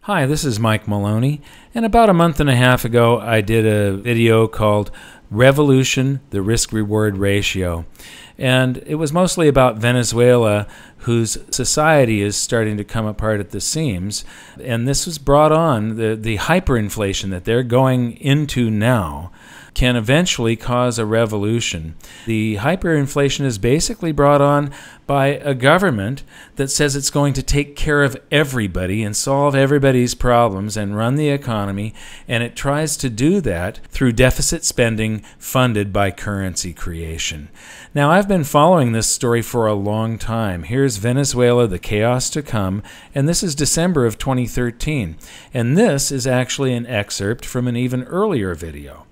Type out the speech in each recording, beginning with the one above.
Hi, this is Mike Maloney, and about a month and a half ago I did a video called Revolution, the Risk-Reward Ratio. And it was mostly about Venezuela, whose society is starting to come apart at the seams. And this was brought on, the hyperinflation that they're going into now can eventually cause a revolution. The hyperinflation is basically brought on by a government that says it's going to take care of everybody and solve everybody's problems and run the economy, and it tries to do that through deficit spending funded by currency creation. Now, I've been following this story for a long time. Here's Venezuela, the chaos to come, and this is December of 2013. And this is actually an excerpt from an even earlier video.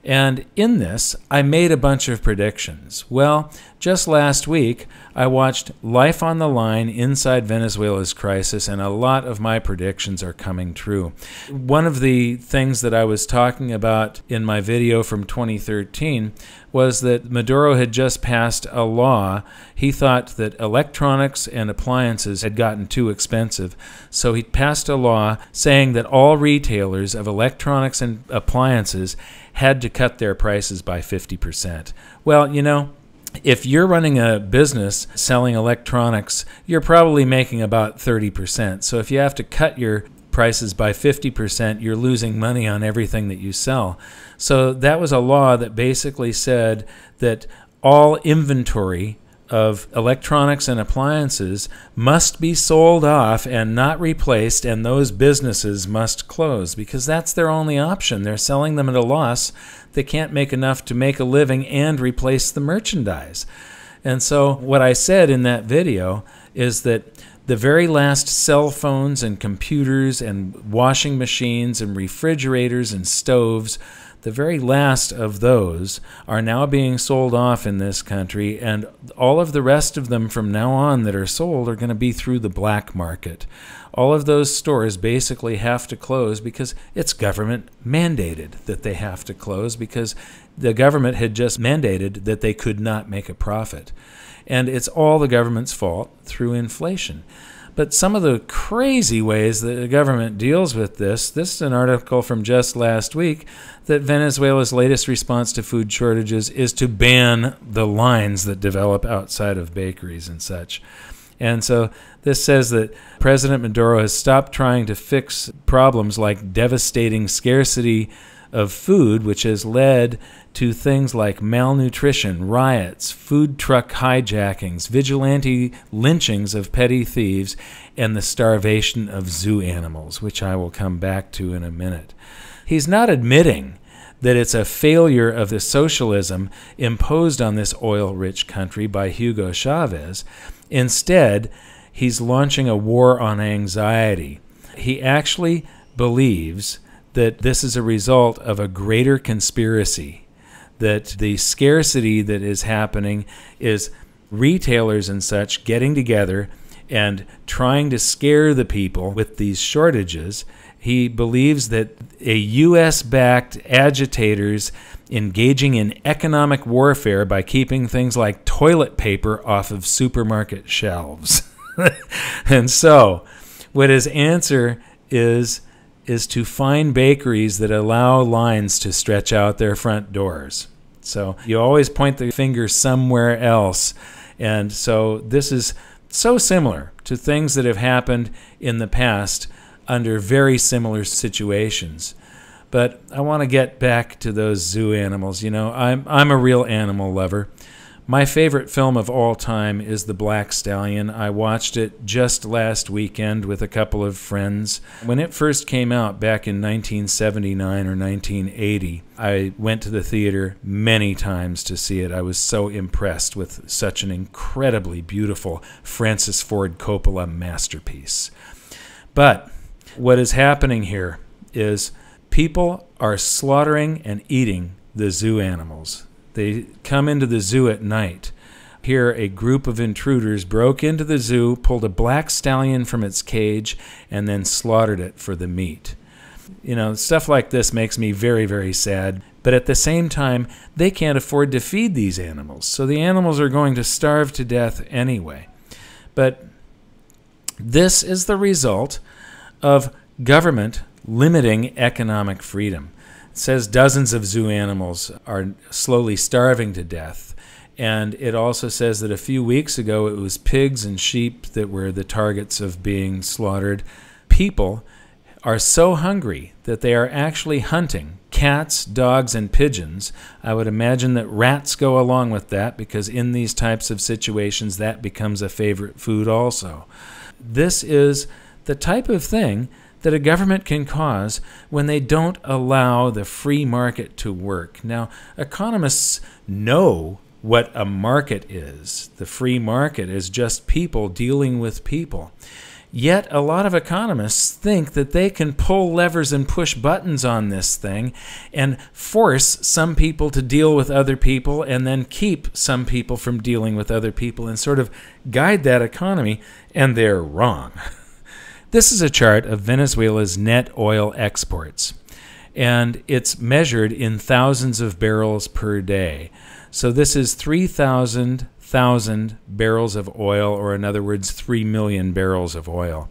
And in this, I made a bunch of predictions. Well, just last week, I watched Life on the Line inside Venezuela's crisis, and a lot of my predictions are coming true. One of the things that I was talking about in my video from 2013 was that Maduro had just passed a law. He thought that electronics and appliances had gotten too expensive, so he passed a law saying that all retailers of electronics and appliances had to cut their prices by 50%. Well, you know, if you're running a business selling electronics, you're probably making about 30%. So if you have to cut your prices by 50%, you're losing money on everything that you sell. So that was a law that basically said that all inventory of electronics and appliances must be sold off and not replaced, and those businesses must close because that's their only option. They're selling them at a loss. They can't make enough to make a living and replace the merchandise. And so what I said in that video is that the very last cell phones and computers and washing machines and refrigerators and stoves, the very last of those are now being sold off in this country, and all of the rest of them from now on that are sold are going to be through the black market. All of those stores basically have to close because it's government mandated that they have to close because the government had just mandated that they could not make a profit. And it's all the government's fault through inflation. But some of the crazy ways that the government deals with this is an article from just last week that Venezuela's latest response to food shortages is to ban the lines that develop outside of bakeries and such. And so this says that President Maduro has stopped trying to fix problems like devastating scarcity of food, which has led to things like malnutrition, riots, food truck hijackings, vigilante lynchings of petty thieves, and the starvation of zoo animals, which I will come back to in a minute. He's not admitting that it's a failure of the socialism imposed on this oil-rich country by Hugo Chavez. Instead, he's launching a war on anxiety. He actually believes that this is a result of a greater conspiracy, that the scarcity that is happening is retailers and such getting together and trying to scare the people with these shortages. He believes that a U.S.-backed agitators engaging in economic warfare by keeping things like toilet paper off of supermarket shelves. And so what his answer is to find bakeries that allow lines to stretch out their front doors. So you always point the finger somewhere else. And so this is so similar to things that have happened in the past under very similar situations. But I want to get back to those zoo animals. You know, I'm a real animal lover. My favorite film of all time is The Black Stallion. I watched it just last weekend with a couple of friends. When it first came out back in 1979 or 1980, I went to the theater many times to see it. I was so impressed with such an incredibly beautiful Francis Ford Coppola masterpiece. But what is happening here is people are slaughtering and eating the zoo animals. They come into the zoo at night. Here, a group of intruders broke into the zoo, pulled a black stallion from its cage, and then slaughtered it for the meat. You know, stuff like this makes me very, very sad. But at the same time, they can't afford to feed these animals. So the animals are going to starve to death anyway. But this is the result of government limiting economic freedom. It says dozens of zoo animals are slowly starving to death. And it also says that a few weeks ago it was pigs and sheep that were the targets of being slaughtered. People are so hungry that they are actually hunting cats, dogs, and pigeons. I would imagine that rats go along with that, because in these types of situations that becomes a favorite food also. This is the type of thing that a government can cause when they don't allow the free market to work. Now, economists know what a market is. The free market is just people dealing with people. Yet a lot of economists think that they can pull levers and push buttons on this thing and force some people to deal with other people and then keep some people from dealing with other people and sort of guide that economy, and they're wrong. This is a chart of Venezuela's net oil exports, and it's measured in thousands of barrels per day. So this is 3,000 barrels of oil, or in other words, 3 million barrels of oil.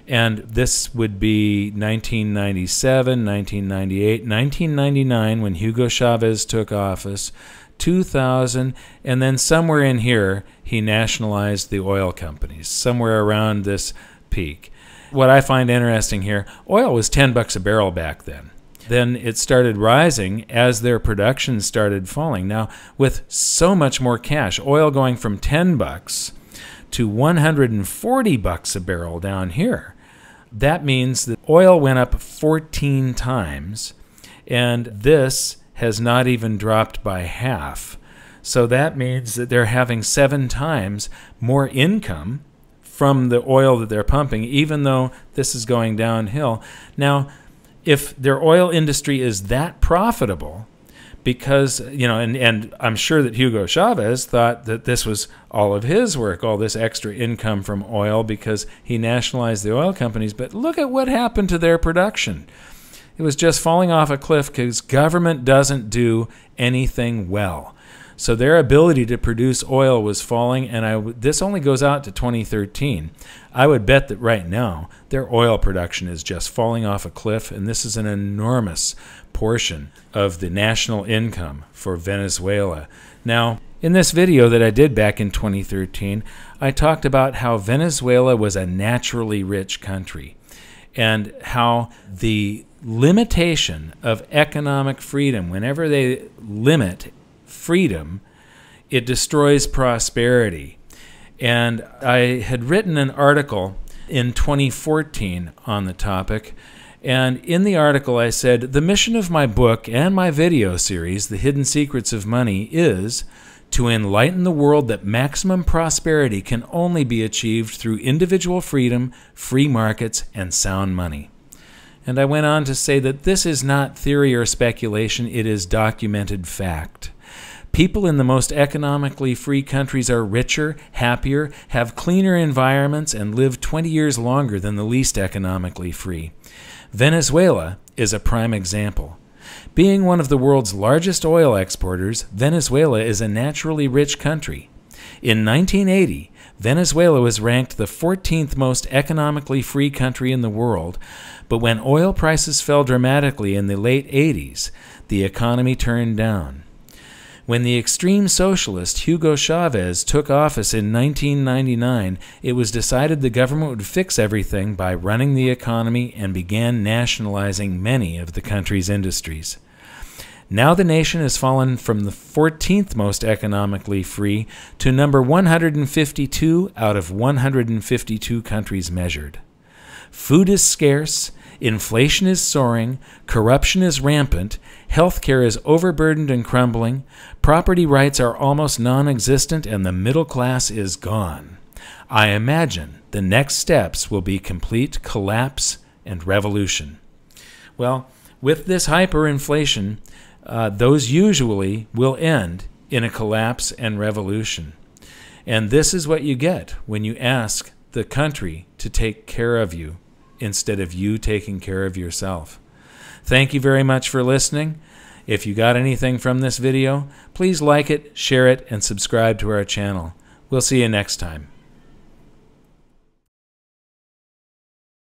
And this would be 1997, 1998, 1999 when Hugo Chavez took office, 2000, and then somewhere in here he nationalized the oil companies, somewhere around this peak. What I find interesting here, oil was 10 bucks a barrel back then. Then it started rising as their production started falling. Now, with so much more cash, oil going from 10 bucks to 140 bucks a barrel down here, that means that oil went up 14 times, and this has not even dropped by half. So that means that they're having 7 times more income from the oil that they're pumping, even though this is going downhill. Now, if their oil industry is that profitable, because, and I'm sure that Hugo Chavez thought that this was all of his work, all this extra income from oil, because he nationalized the oil companies, but look at what happened to their production. It was just falling off a cliff because government doesn't do anything well. So their ability to produce oil was falling, and this only goes out to 2013. I would bet that right now their oil production is just falling off a cliff, and this is an enormous portion of the national income for Venezuela. Now, in this video that I did back in 2013, I talked about how Venezuela was a naturally rich country and how the limitation of economic freedom, whenever they limit freedom, it destroys prosperity. And I had written an article in 2014 on the topic, and in the article I said, the mission of my book and my video series, The Hidden Secrets of Money, is to enlighten the world that maximum prosperity can only be achieved through individual freedom, free markets, and sound money. And I went on to say that this is not theory or speculation, it is documented fact. People in the most economically free countries are richer, happier, have cleaner environments, and live 20 years longer than the least economically free. Venezuela is a prime example. Being one of the world's largest oil exporters, Venezuela is a naturally rich country. In 1980, Venezuela was ranked the 14th most economically free country in the world, but when oil prices fell dramatically in the late 80s, the economy turned down. When the extreme socialist Hugo Chavez took office in 1999, it was decided the government would fix everything by running the economy and began nationalizing many of the country's industries. Now the nation has fallen from the 14th most economically free to number 152 out of 152 countries measured. Food is scarce, inflation is soaring, corruption is rampant, healthcare is overburdened and crumbling, property rights are almost non-existent, and the middle class is gone. I imagine the next steps will be complete collapse and revolution. Well, with this hyperinflation, those usually will end in a collapse and revolution. And this is what you get when you ask the country to take care of you instead of you taking care of yourself. Thank you very much for listening. If you got anything from this video, please like it, share it, and subscribe to our channel. We'll see you next time.